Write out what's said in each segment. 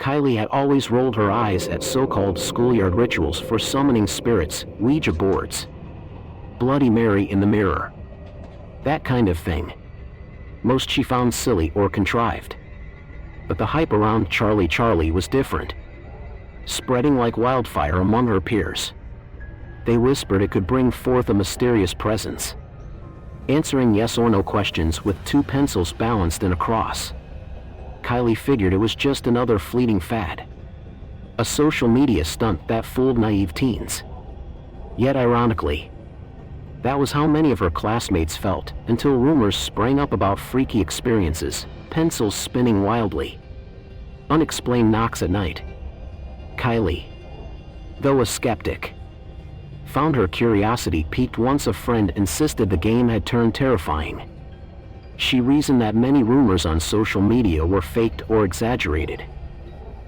Kylie had always rolled her eyes at so-called schoolyard rituals for summoning spirits, Ouija boards, Bloody Mary in the mirror, that kind of thing. Most she found silly or contrived. But the hype around Charlie was different, spreading like wildfire among her peers. They whispered it could bring forth a mysterious presence, answering yes or no questions with two pencils balanced in a cross. Kylie figured it was just another fleeting fad, a social media stunt that fooled naive teens. Yet ironically, that was how many of her classmates felt until rumors sprang up about freaky experiences, pencils spinning wildly, unexplained knocks at night. Kylie, though a skeptic, found her curiosity piqued once a friend insisted the game had turned terrifying. She reasoned that many rumors on social media were faked or exaggerated,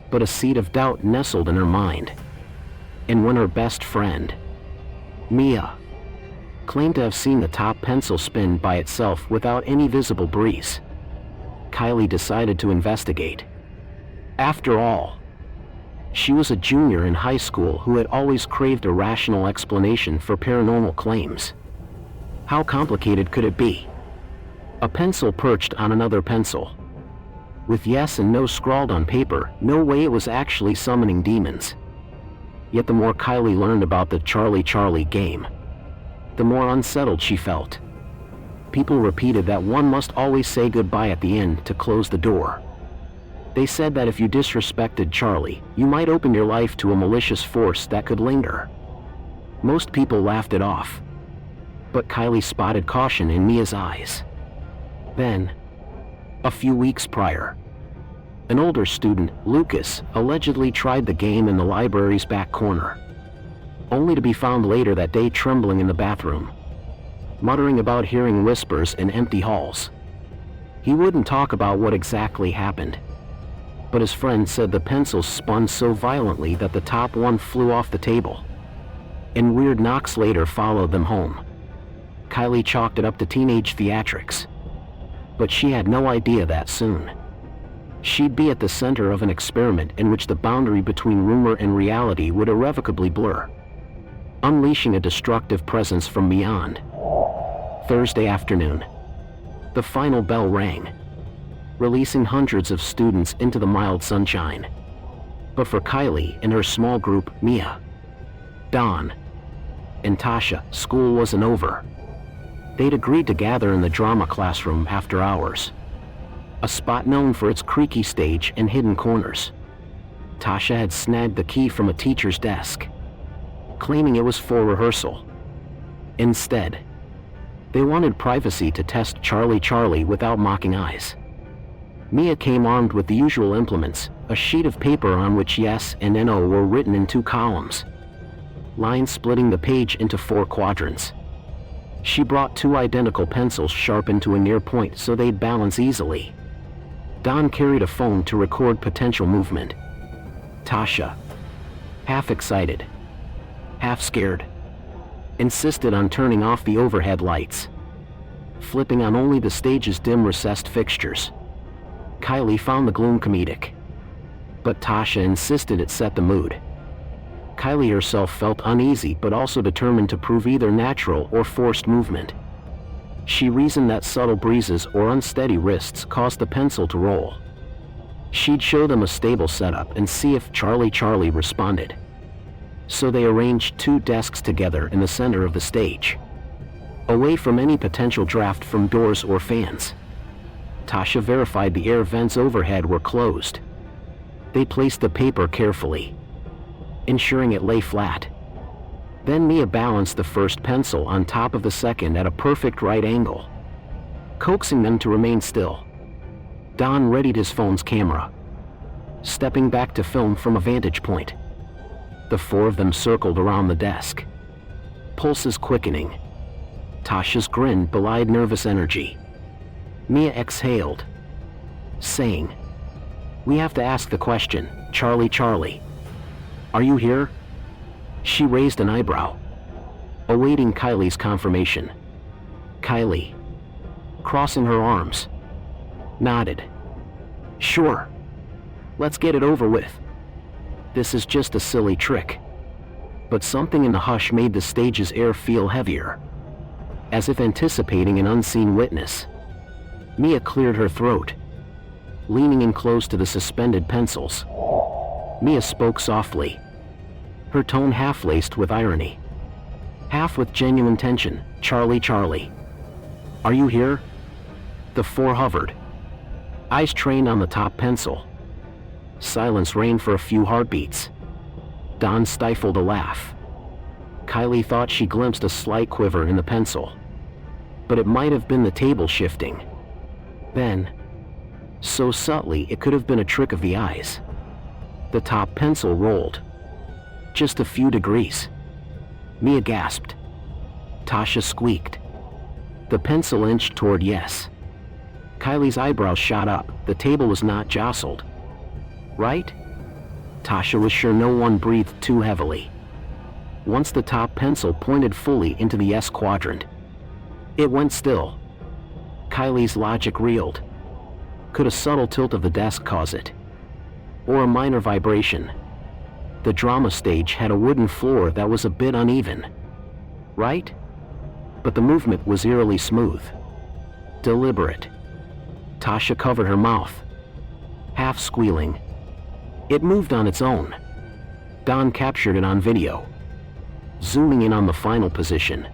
but a seed of doubt nestled in her mind. And when her best friend, Mia, claimed to have seen the top pencil spin by itself without any visible breeze, Kylie decided to investigate. After all, she was a junior in high school who had always craved a rational explanation for paranormal claims. How complicated could it be? A pencil perched on another pencil, with yes and no scrawled on paper, no way it was actually summoning demons. Yet the more Kylie learned about the Charlie game, the more unsettled she felt. People repeated that one must always say goodbye at the end to close the door. They said that if you disrespected Charlie, you might open your life to a malicious force that could linger. Most people laughed it off, but Kylie spotted caution in Mia's eyes. Then, a few weeks prior, an older student, Lucas, allegedly tried the game in the library's back corner, only to be found later that day trembling in the bathroom, muttering about hearing whispers in empty halls. He wouldn't talk about what exactly happened, but his friend said the pencils spun so violently that the top one flew off the table, and weird knocks later followed them home. Kylie chalked it up to teenage theatrics, but she had no idea that soon she'd be at the center of an experiment in which the boundary between rumor and reality would irrevocably blur, unleashing a destructive presence from beyond. Thursday afternoon, the final bell rang, releasing hundreds of students into the mild sunshine. But for Kylie and her small group, Mia, Dawn, and Tasha, school wasn't over. They'd agreed to gather in the drama classroom after hours, a spot known for its creaky stage and hidden corners. Tasha had snagged the key from a teacher's desk, claiming it was for rehearsal. Instead, they wanted privacy to test Charlie without mocking eyes. Mia came armed with the usual implements, a sheet of paper on which yes and no were written in 2 columns, lines splitting the page into 4 quadrants. She brought 2 identical pencils sharpened to a near point so they'd balance easily. Dawn carried a phone to record potential movement. Tasha, half excited, half scared, insisted on turning off the overhead lights, flipping on only the stage's dim recessed fixtures. Kylie found the gloom comedic, but Tasha insisted it set the mood. Kylie herself felt uneasy but also determined to prove either natural or forced movement. She reasoned that subtle breezes or unsteady wrists caused the pencil to roll. She'd show them a stable setup and see if Charlie responded. So they arranged 2 desks together in the center of the stage, away from any potential draft from doors or fans. Tasha verified the air vents overhead were closed. They placed the paper carefully, ensuring it lay flat. Then Mia balanced the first pencil on top of the second at a perfect right angle, coaxing them to remain still. Don readied his phone's camera, stepping back to film from a vantage point. The 4 of them circled around the desk, pulses quickening. Tasha's grin belied nervous energy. Mia exhaled, saying, "We have to ask the question, Charlie. Are you here?" She raised an eyebrow, awaiting Kylie's confirmation. Kylie, crossing her arms, nodded. "Sure. Let's get it over with. This is just a silly trick. But something in the hush made the stage's air feel heavier, as if anticipating an unseen witness. Mia cleared her throat, leaning in close to the suspended pencils. Mia spoke softly, her tone half-laced with irony, half with genuine tension. "Charlie, Charlie. Are you here?" The four hovered, eyes trained on the top pencil. Silence reigned for a few heartbeats. Don stifled a laugh. Kylie thought she glimpsed a slight quiver in the pencil, but it might have been the table shifting. Then, so subtly it could have been a trick of the eyes, the top pencil rolled. Just a few degrees. Mia gasped. Tasha squeaked. The pencil inched toward yes. Kylie's eyebrows shot up. The table was not jostled. Right? Tasha was sure no one breathed too heavily. Once the top pencil pointed fully into the yes quadrant, it went still. Kylie's logic reeled. Could a subtle tilt of the desk cause it? Or a minor vibration? The drama stage had a wooden floor that was a bit uneven. Right? But the movement was eerily smooth. Deliberate. Tasha covered her mouth, half squealing. It moved on its own. Don captured it on video, zooming in on the final position.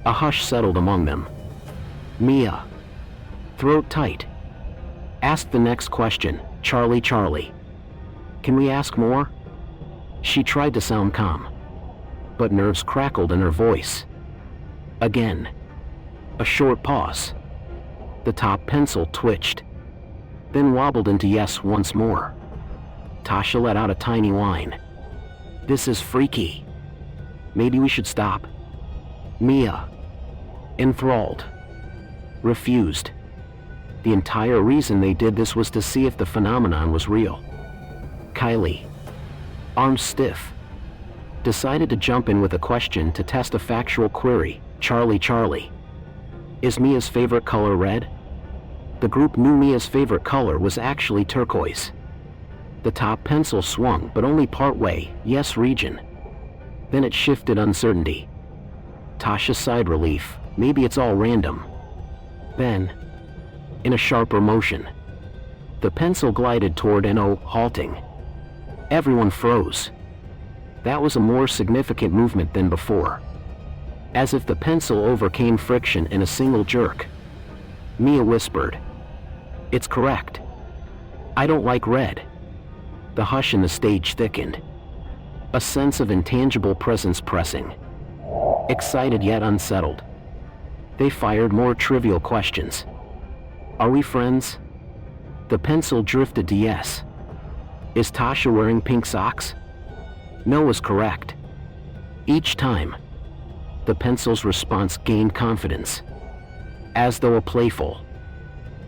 A hush settled among them. Mia, throat tight, asked the next question. "Charlie, Charlie. Can we ask more?" She tried to sound calm, but nerves crackled in her voice. Again, a short pause. The top pencil twitched, then wobbled into yes once more. Tasha let out a tiny whine. "This is freaky. Maybe we should stop." Mia, enthralled, refused. The entire reason they did this was to see if the phenomenon was real. Kylie, arms stiff, decided to jump in with a question to test a factual query. "Charlie, Charlie. Is Mia's favorite color red?" The group knew Mia's favorite color was actually turquoise. The top pencil swung, but only part-way. Yes region. Then it shifted uncertainty. Tasha sighed relief. Maybe it's all random. Then, in a sharper motion, the pencil glided toward NO, halting. Everyone froze. That was a more significant movement than before, as if the pencil overcame friction in a single jerk. Mia whispered, "It's correct. I don't like red." The hush in the stage thickened, a sense of intangible presence pressing. Excited yet unsettled, they fired more trivial questions. "Are we friends?" The pencil drifted to yes. "Is Tasha wearing pink socks?" No was correct. Each time, the pencil's response gained confidence, as though a playful,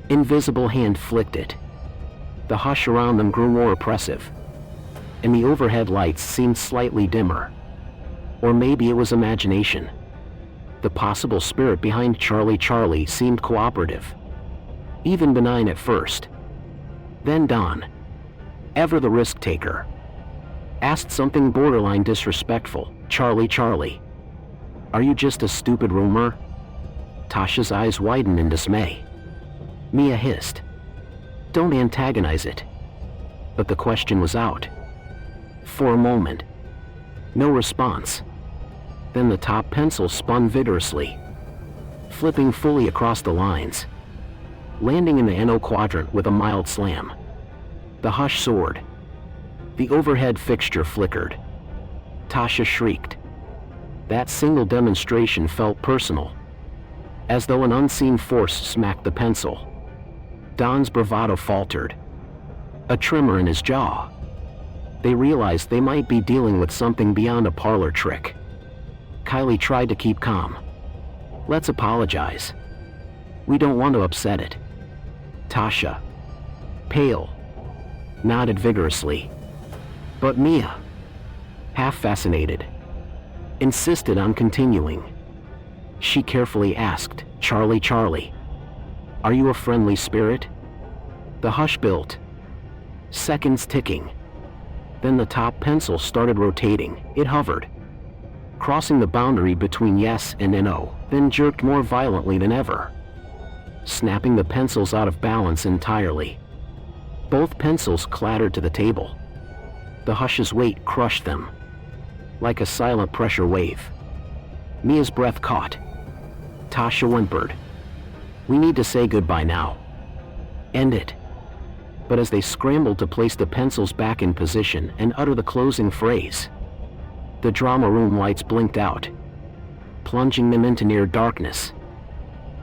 invisible hand flicked it. The hush around them grew more oppressive, and the overhead lights seemed slightly dimmer. Or maybe it was imagination. The possible spirit behind Charlie, Charlie seemed cooperative, even benign at first. Then Don, ever the risk-taker, asked something borderline disrespectful. "Charlie, Charlie. Are you just a stupid rumor?" Tasha's eyes widened in dismay. Mia hissed, "Don't antagonize it." But the question was out. For a moment, no response. Then the top pencil spun vigorously, flipping fully across the lines, landing in the NO quadrant with a mild slam. The hush soared. The overhead fixture flickered. Tasha shrieked. That single demonstration felt personal, as though an unseen force smacked the pencil. Don's bravado faltered, a tremor in his jaw. They realized they might be dealing with something beyond a parlor trick. Kylie tried to keep calm. "Let's apologize. We don't want to upset it." Tasha, pale, nodded vigorously. But Mia, half fascinated, insisted on continuing. She carefully asked, "Charlie, Charlie, are you a friendly spirit?" The hush built, Seconds ticking. Then the top pencil started rotating. It hovered, crossing the boundary between yes and no, then jerked more violently than ever, snapping the pencils out of balance entirely. Both pencils clattered to the table. The hush's weight crushed them, like a silent pressure wave. Mia's breath caught. Tasha whimpered, "We need to say goodbye now. End it." But as they scrambled to place the pencils back in position and utter the closing phrase, the drama room lights blinked out, plunging them into near darkness.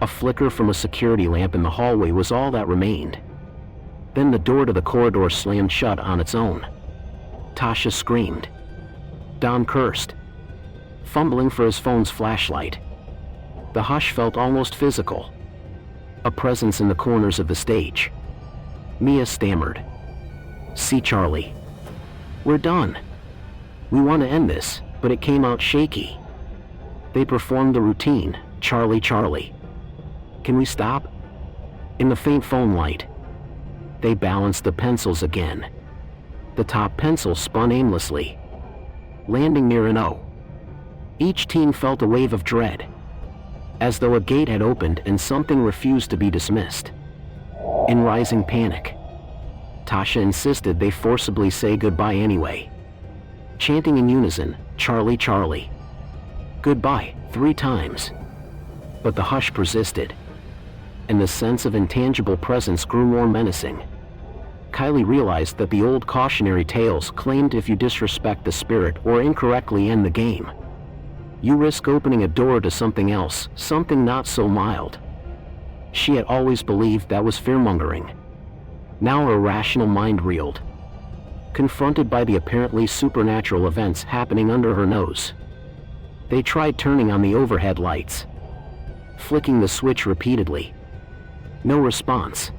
A flicker from a security lamp in the hallway was all that remained. Then the door to the corridor slammed shut on its own. Tasha screamed. Don cursed, fumbling for his phone's flashlight. The hush felt almost physical, a presence in the corners of the stage. Mia stammered, "See, Charlie, we're done. We want to end this," but it came out shaky. They performed the routine, "Charlie, Charlie. Can we stop?" In the faint phone light, they balanced the pencils again. The top pencil spun aimlessly, landing near an O. Each team felt a wave of dread, as though a gate had opened and something refused to be dismissed. In rising panic, Tasha insisted they forcibly say goodbye anyway, chanting in unison, "Charlie, Charlie. Goodbye," 3 times. But the hush persisted, and the sense of intangible presence grew more menacing. Kylie realized that the old cautionary tales claimed if you disrespect the spirit or incorrectly end the game, you risk opening a door to something else, something not so mild. She had always believed that was fearmongering. Now her rational mind reeled, confronted by the apparently supernatural events happening under her nose. They tried turning on the overhead lights, flicking the switch repeatedly. No response.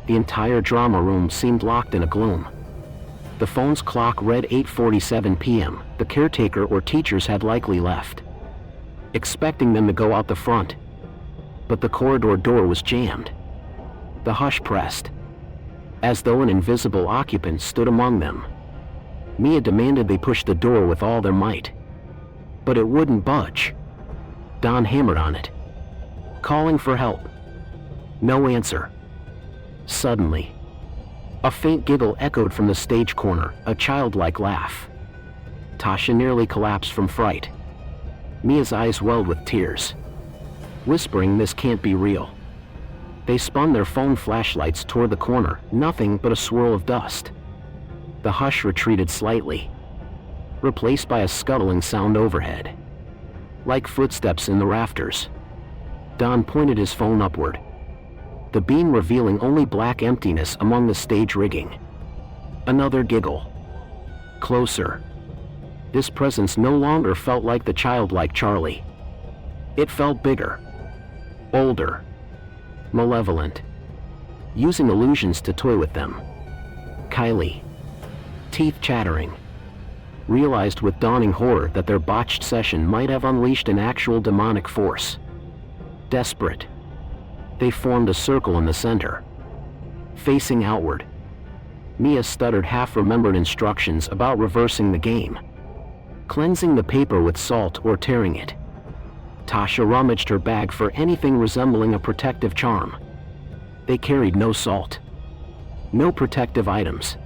The entire drama room seemed locked in a gloom. The phone's clock read 8:47 p.m. The caretaker or teachers had likely left, expecting them to go out the front. But the corridor door was jammed. The hush pressed, as though an invisible occupant stood among them. Mia demanded they push the door with all their might, but it wouldn't budge. Don hammered on it, calling for help. No answer. Suddenly, a faint giggle echoed from the stage corner, a childlike laugh. Tasha nearly collapsed from fright. Mia's eyes welled with tears, whispering, "This can't be real." They spun their phone flashlights toward the corner, nothing but a swirl of dust. The hush retreated slightly, replaced by a scuttling sound overhead, like footsteps in the rafters. Don pointed his phone upward, the beam revealing only black emptiness among the stage rigging. Another giggle. Closer. This presence no longer felt like the childlike Charlie. It felt bigger, older, malevolent, using illusions to toy with them. Kylie, teeth chattering, realized with dawning horror that their botched session might have unleashed an actual demonic force. Desperate, they formed a circle in the center, facing outward. Mia stuttered half-remembered instructions about reversing the game, cleansing the paper with salt or tearing it. Tasha rummaged her bag for anything resembling a protective charm. They carried no salt, no protective items.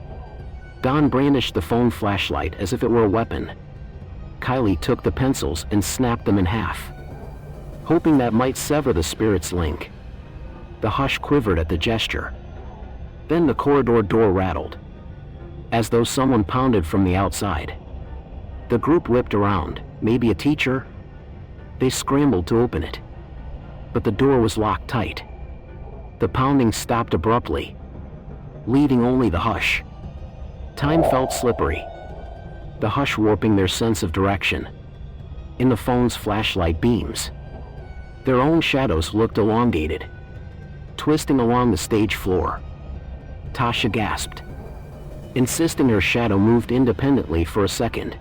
Don brandished the phone flashlight as if it were a weapon. Kylie took the pencils and snapped them in half, hoping that might sever the spirit's link. The hush quivered at the gesture. Then the corridor door rattled, as though someone pounded from the outside. The group whipped around, maybe a teacher. They scrambled to open it, but the door was locked tight. The pounding stopped abruptly, leaving only the hush. Time felt slippery, the hush warping their sense of direction. In the phone's flashlight beams, their own shadows looked elongated, twisting along the stage floor. Tasha gasped, insisting her shadow moved independently for a second.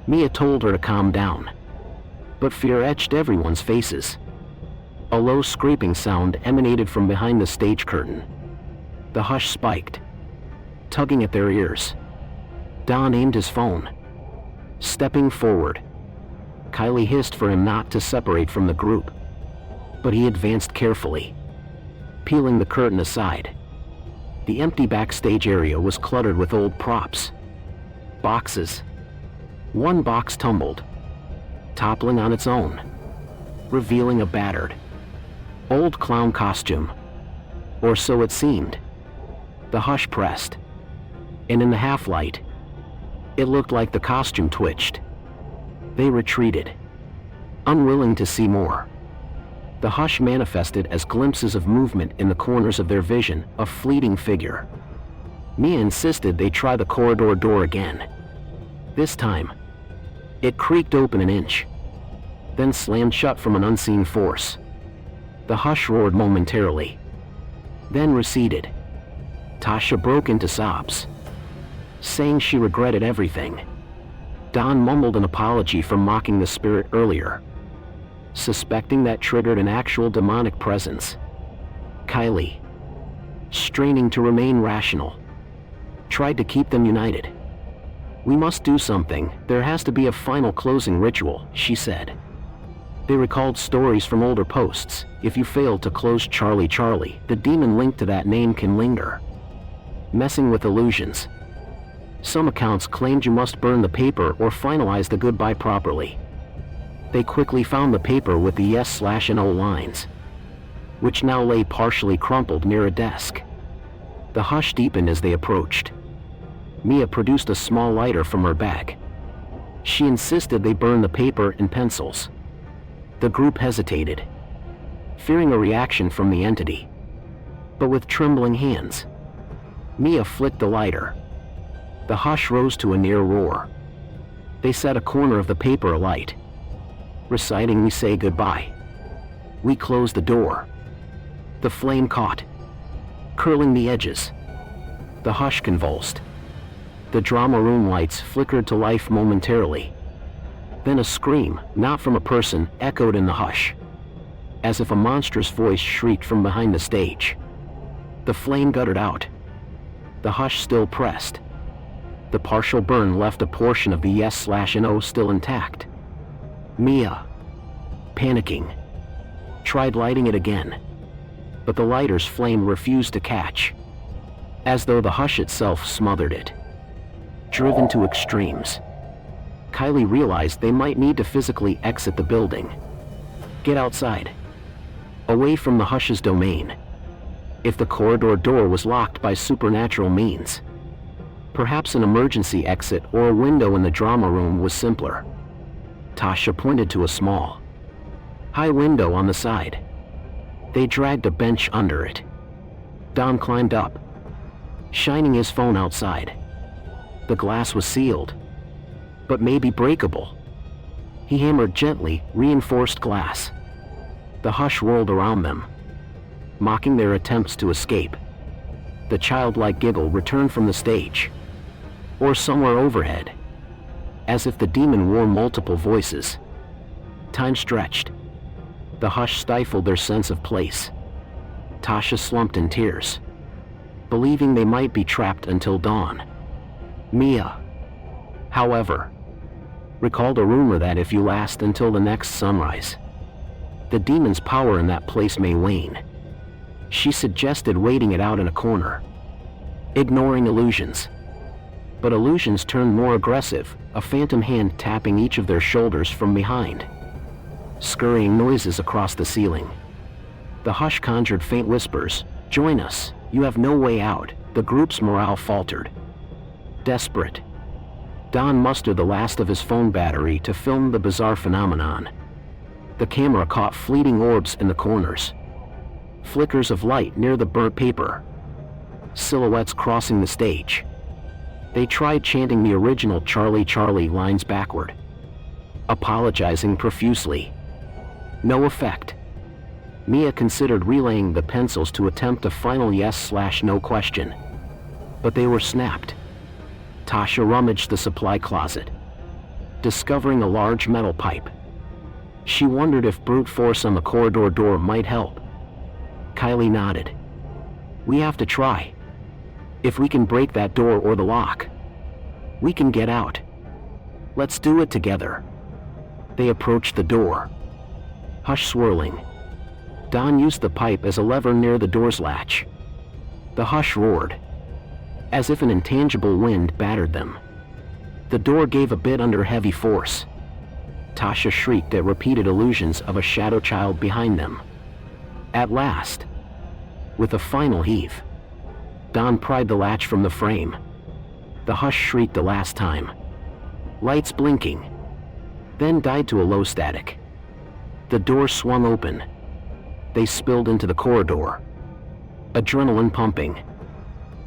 Mia told her to calm down, but fear etched everyone's faces. A low scraping sound emanated from behind the stage curtain. The hush spiked, tugging at their ears. Don aimed his phone. Stepping forward, Kylie hissed for him not to separate from the group. But he advanced carefully, peeling the curtain aside. The empty backstage area was cluttered with old props. Boxes. One box tumbled, toppling on its own, revealing a battered, old clown costume. Or so it seemed. The hush pressed, and in the half-light, it looked like the costume twitched. They retreated, unwilling to see more. The hush manifested as glimpses of movement in the corners of their vision, a fleeting figure. Mia insisted they try the corridor door again. This time, it creaked open an inch, then slammed shut from an unseen force. The hush roared momentarily, then receded. Tasha broke into sobs, saying she regretted everything. Don mumbled an apology for mocking the spirit earlier, suspecting that triggered an actual demonic presence. Kylie, straining to remain rational, tried to keep them united. "We must do something. There has to be a final closing ritual," she said. They recalled stories from older posts. If you fail to close Charlie Charlie, the demon linked to that name can linger, messing with illusions. Some accounts claimed you must burn the paper or finalize the goodbye properly. They quickly found the paper with the yes/no lines, which now lay partially crumpled near a desk. The hush deepened as they approached. Mia produced a small lighter from her bag. She insisted they burn the paper and pencils. The group hesitated, fearing a reaction from the entity. But with trembling hands, Mia flicked the lighter. The hush rose to a near roar. They set a corner of the paper alight, reciting "We say goodbye. We close the door." The flame caught, curling the edges. The hush convulsed. The drama room lights flickered to life momentarily. Then a scream, not from a person, echoed in the hush, as if a monstrous voice shrieked from behind the stage. The flame guttered out. The hush still pressed. The partial burn left a portion of the yes/no still intact. Mia, panicking, tried lighting it again, but the lighter's flame refused to catch, as though the hush itself smothered it. Driven to extremes, Kylie realized they might need to physically exit the building. Get outside, away from the hush's domain. If the corridor door was locked by supernatural means, perhaps an emergency exit or a window in the drama room was simpler. Tasha pointed to a small, high window on the side. They dragged a bench under it. Don climbed up, shining his phone outside. The glass was sealed, but maybe breakable. He hammered gently, reinforced glass. The hush rolled around them, mocking their attempts to escape. The childlike giggle returned from the stage, or somewhere overhead, as if the demon wore multiple voices. Time stretched. The hush stifled their sense of place. Tasha slumped in tears, believing they might be trapped until dawn. Mia, however, recalled a rumor that if you last until the next sunrise, the demon's power in that place may wane. She suggested waiting it out in a corner, ignoring illusions. But illusions turned more aggressive, a phantom hand tapping each of their shoulders from behind. Scurrying noises across the ceiling. The hush conjured faint whispers. "Join us, you have no way out." The group's morale faltered. Desperate, Don mustered the last of his phone battery to film the bizarre phenomenon. The camera caught fleeting orbs in the corners, flickers of light near the burnt paper, silhouettes crossing the stage. They tried chanting the original Charlie Charlie lines backward, apologizing profusely. No effect. Mia considered relaying the pencils to attempt a final yes/no question, but they were snapped. Tasha rummaged the supply closet, discovering a large metal pipe. She wondered if brute force on the corridor door might help. Kylie nodded. "We have to try." If we can break that door or the lock, we can get out. Let's do it together. They approached the door. Hush swirling. Don used the pipe as a lever near the door's latch. The hush roared, as if an intangible wind battered them. The door gave a bit under heavy force. Tasha shrieked at repeated illusions of a shadow child behind them. At last, with a final heave, Don pried the latch from the frame. The hush shrieked a last time. Lights blinking, then died to a low static. The door swung open. They spilled into the corridor. Adrenaline pumping.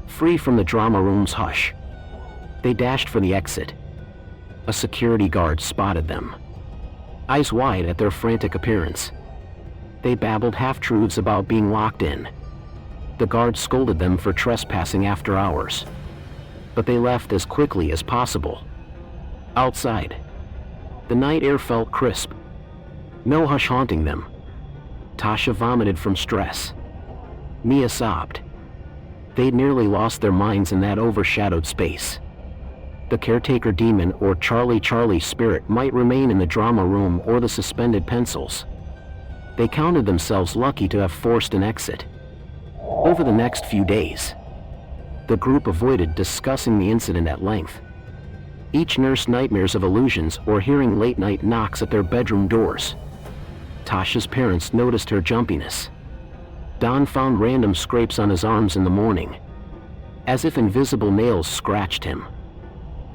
Free from the drama room's hush, they dashed for the exit. A security guard spotted them. Eyes wide at their frantic appearance, they babbled half-truths about being locked in. The guard scolded them for trespassing after hours, but they left as quickly as possible. Outside, the night air felt crisp. No hush haunting them. Tasha vomited from stress. Mia sobbed. They'd nearly lost their minds in that overshadowed space. The caretaker demon or Charlie spirit might remain in the drama room or the suspended pencils. They counted themselves lucky to have forced an exit. Over the next few days, the group avoided discussing the incident at length. Each nursed nightmares of illusions or hearing late-night knocks at their bedroom doors. Tasha's parents noticed her jumpiness. Don found random scrapes on his arms in the morning, as if invisible nails scratched him.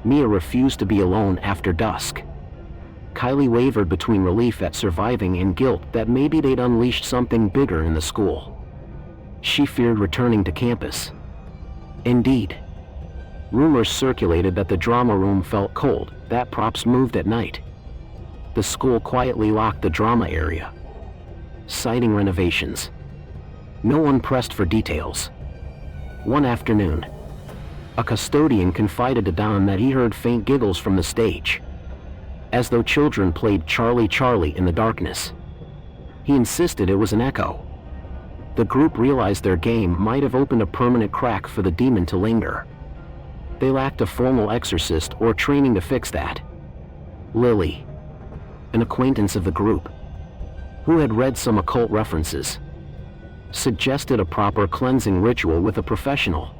Mia refused to be alone after dusk. Kylie wavered between relief at surviving and guilt that maybe they'd unleashed something bigger in the school. She feared returning to campus. Indeed, rumors circulated that the drama room felt cold, that props moved at night. The school quietly locked the drama area, citing renovations. No one pressed for details. One afternoon, a custodian confided to Don that he heard faint giggles from the stage, as though children played Charlie in the darkness. He insisted it was an echo. The group realized their game might have opened a permanent crack for the demon to linger. They lacked a formal exorcist or training to fix that. Lily, an acquaintance of the group, who had read some occult references, suggested a proper cleansing ritual with a professional.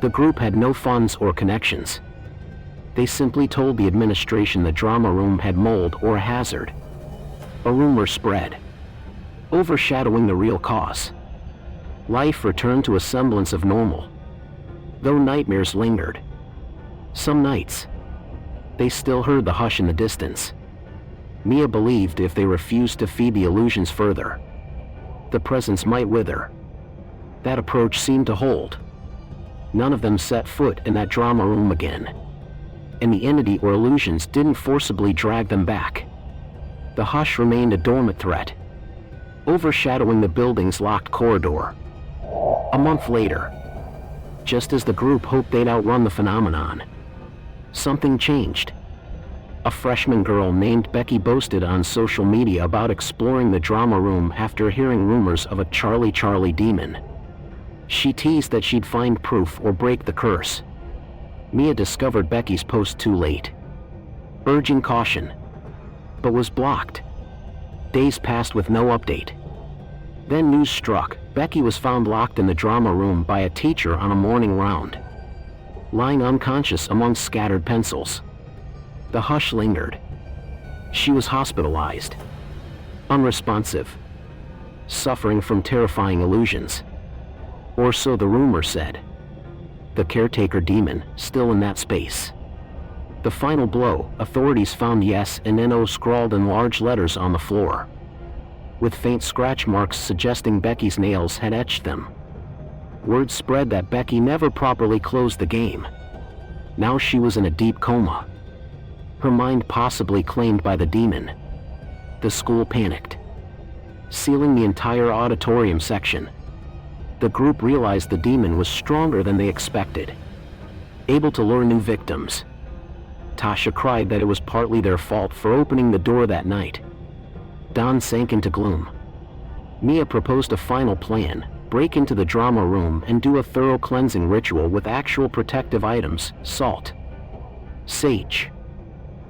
The group had no funds or connections. They simply told the administration the drama room had mold or a hazard. A rumor spread, overshadowing the real cause. Life returned to a semblance of normal, though nightmares lingered. Some nights, they still heard the hush in the distance. Mia believed if they refused to feed the illusions further, the presence might wither. That approach seemed to hold. None of them set foot in that drama room again, and the entity or illusions didn't forcibly drag them back. The hush remained a dormant threat, overshadowing the building's locked corridor. A month later, just as the group hoped they'd outrun the phenomenon, something changed. A freshman girl named Becky boasted on social media about exploring the drama room after hearing rumors of a Charlie demon. She teased that she'd find proof or break the curse. Mia discovered Becky's post too late, urging caution, but was blocked. Days passed with no update. Then news struck. Becky was found locked in the drama room by a teacher on a morning round, lying unconscious among scattered pencils. The hush lingered. She was hospitalized, unresponsive, suffering from terrifying illusions. Or so the rumor said. The caretaker demon, still in that space. The final blow, authorities found yes and no scrawled in large letters on the floor, with faint scratch marks suggesting Becky's nails had etched them. Word spread that Becky never properly closed the game. Now she was in a deep coma, her mind possibly claimed by the demon. The school panicked, sealing the entire auditorium section. The group realized the demon was stronger than they expected, able to lure new victims. Tasha cried that it was partly their fault for opening the door that night. Don sank into gloom. Mia proposed a final plan: break into the drama room and do a thorough cleansing ritual with actual protective items, salt, sage.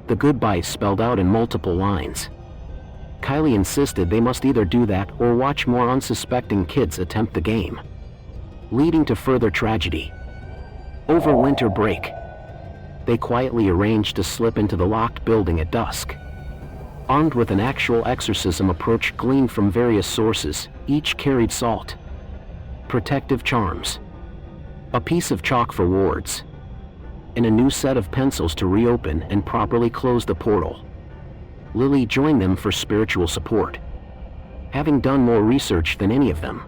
The goodbyes spelled out in multiple lines. Kylie insisted they must either do that or watch more unsuspecting kids attempt the game, leading to further tragedy. Over winter break, they quietly arranged to slip into the locked building at dusk. Armed with an actual exorcism approach gleaned from various sources, each carried salt, protective charms, a piece of chalk for wards, and a new set of pencils to reopen and properly close the portal. Lily joined them for spiritual support, having done more research than any of them.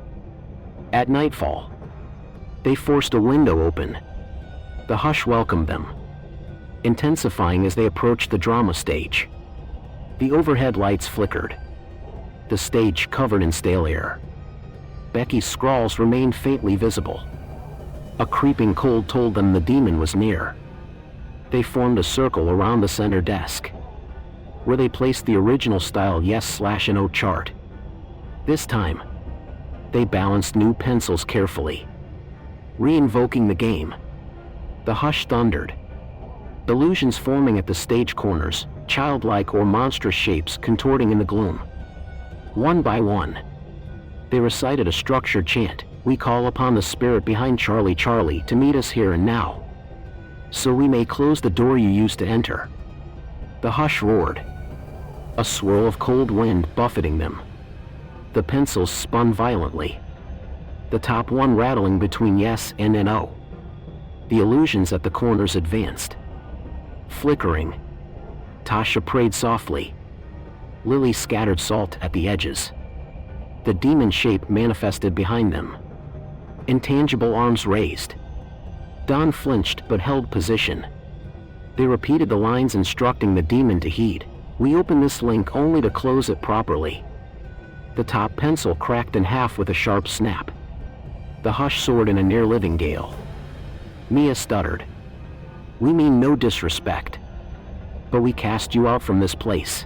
At nightfall, they forced a window open. The hush welcomed them, intensifying as they approached the drama stage. The overhead lights flickered, the stage covered in stale air. Becky's scrawls remained faintly visible. A creeping cold told them the demon was near. They formed a circle around the center desk, where they placed the original style yes/no chart. This time, they balanced new pencils carefully, re-invoking the game. The hush thundered, illusions forming at the stage corners, childlike or monstrous shapes contorting in the gloom. One by one, they recited a structured chant. We call upon the spirit behind Charlie Charlie to meet us here and now, so we may close the door you used to enter. The hush roared, a swirl of cold wind buffeting them. The pencils spun violently, the top one rattling between yes and no. The illusions at the corners advanced, flickering. Tasha prayed softly. Lily scattered salt at the edges. The demon shape manifested behind them, intangible arms raised. Dawn flinched but held position. They repeated the lines instructing the demon to heed. We open this link only to close it properly. The top pencil cracked in half with a sharp snap. The hush soared in a near-living gale. Mia stuttered. We mean no disrespect, but we cast you out from this place.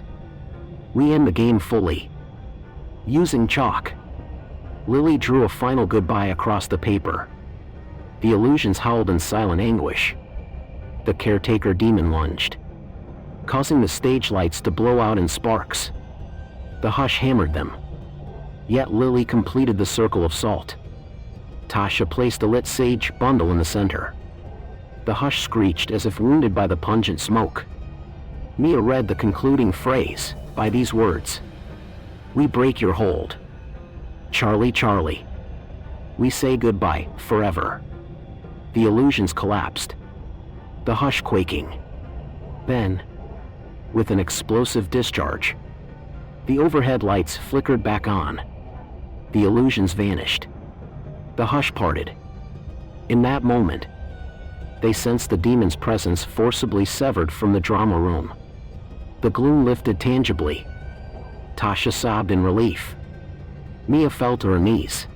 We end the game fully, using chalk. Lily drew a final goodbye across the paper. The illusions howled in silent anguish. The caretaker demon lunged, causing the stage lights to blow out in sparks. The hush hammered them, yet Lily completed the circle of salt. Tasha placed a lit sage bundle in the center. The hush screeched as if wounded by the pungent smoke. Mia read the concluding phrase, by these words: we break your hold. Charlie Charlie. We say goodbye, forever. The illusions collapsed, the hush quaking. Then, with an explosive discharge, the overhead lights flickered back on. The illusions vanished. The hush parted. In that moment, they sensed the demon's presence forcibly severed from the drama room. The gloom lifted tangibly. Tasha sobbed in relief. Mia fell to her knees.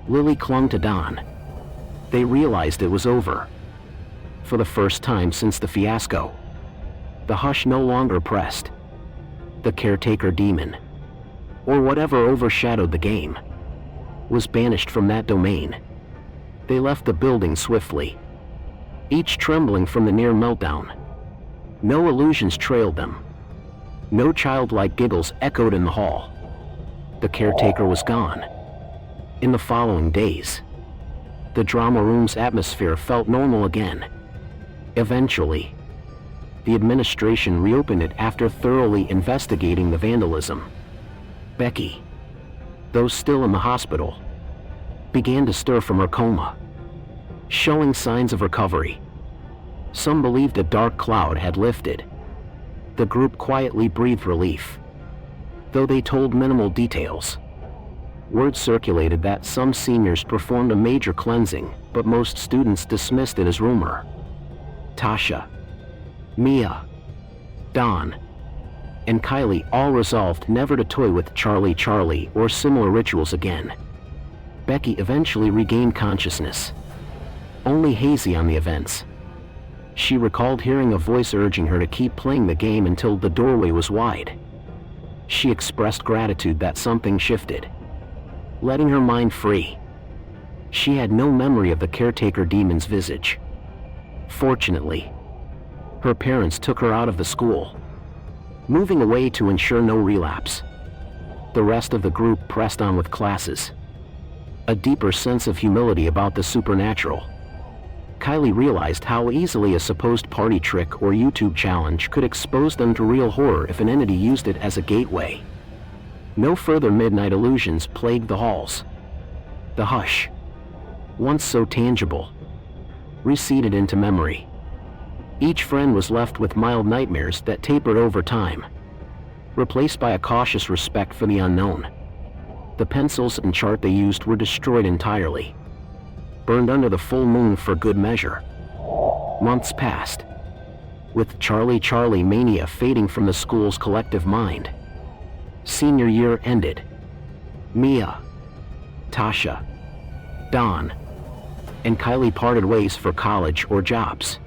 Lily clung to Dawn. They realized it was over. For the first time since the fiasco, the hush no longer pressed. The caretaker demon, or whatever overshadowed the game, was banished from that domain. They left the building swiftly, each trembling from the near meltdown. No illusions trailed them. No childlike giggles echoed in the hall. The caretaker was gone. In the following days, the drama room's atmosphere felt normal again. Eventually, the administration reopened it after thoroughly investigating the vandalism. Becky, though still in the hospital, began to stir from her coma, showing signs of recovery. Some believed a dark cloud had lifted. The group quietly breathed relief, though they told minimal details. Word circulated that some seniors performed a major cleansing, but most students dismissed it as rumor. Tasha, Mia, Dawn, and Kylie all resolved never to toy with Charlie Charlie or similar rituals again. Becky eventually regained consciousness, only hazy on the events. She recalled hearing a voice urging her to keep playing the game until the doorway was wide. She expressed gratitude that something shifted, letting her mind free. She had no memory of the caretaker demon's visage. Fortunately, her parents took her out of the school, moving away to ensure no relapse. The rest of the group pressed on with classes. A deeper sense of humility about the supernatural. Kylie realized how easily a supposed party trick or YouTube challenge could expose them to real horror if an entity used it as a gateway. No further midnight illusions plagued the halls. The hush, once so tangible, receded into memory. Each friend was left with mild nightmares that tapered over time, replaced by a cautious respect for the unknown. The pencils and chart they used were destroyed entirely, burned under the full moon for good measure. Months passed, with Charlie mania fading from the school's collective mind. Senior year ended. Mia, Tasha, Dawn, and Kylie parted ways for college or jobs.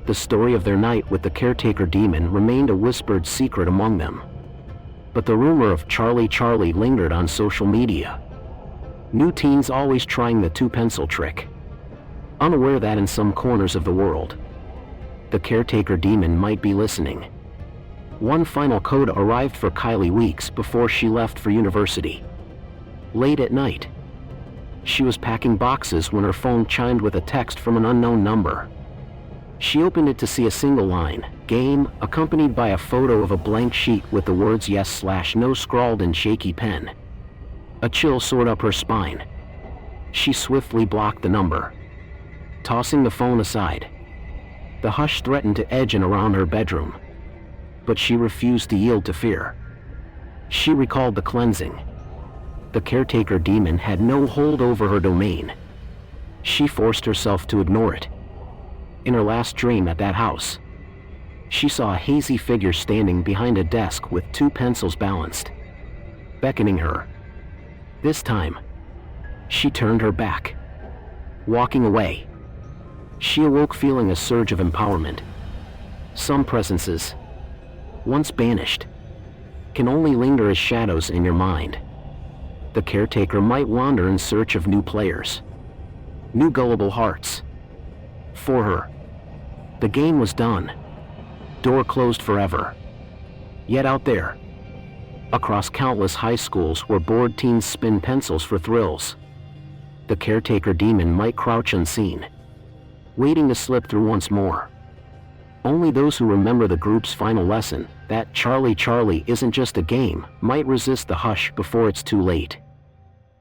The story of their night with the caretaker demon remained a whispered secret among them. But the rumor of Charlie lingered on social media. New teens always trying the two-pencil trick, unaware that in some corners of the world, the caretaker demon might be listening. One final code arrived for Kylie weeks before she left for university. Late at night, she was packing boxes when her phone chimed with a text from an unknown number. She opened it to see a single line, "Game," accompanied by a photo of a blank sheet with the words yes/no scrawled in shaky pen. A chill soared up her spine. She swiftly blocked the number, tossing the phone aside. The hush threatened to edge in around her bedroom, but she refused to yield to fear. She recalled the cleansing. The caretaker demon had no hold over her domain. She forced herself to ignore it. In her last dream at that house, she saw a hazy figure standing behind a desk with two pencils balanced, beckoning her. This time, she turned her back, walking away. She awoke feeling a surge of empowerment. Some presences, once banished, can only linger as shadows in your mind. The caretaker might wander in search of new players, new gullible hearts. For her, the game was done, door closed forever. Yet out there, across countless high schools where bored teens spin pencils for thrills, the caretaker demon might crouch unseen, waiting to slip through once more. Only those who remember the group's final lesson, that Charlie isn't just a game, might resist the hush before it's too late.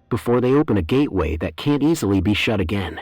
Before they open a gateway that can't easily be shut again.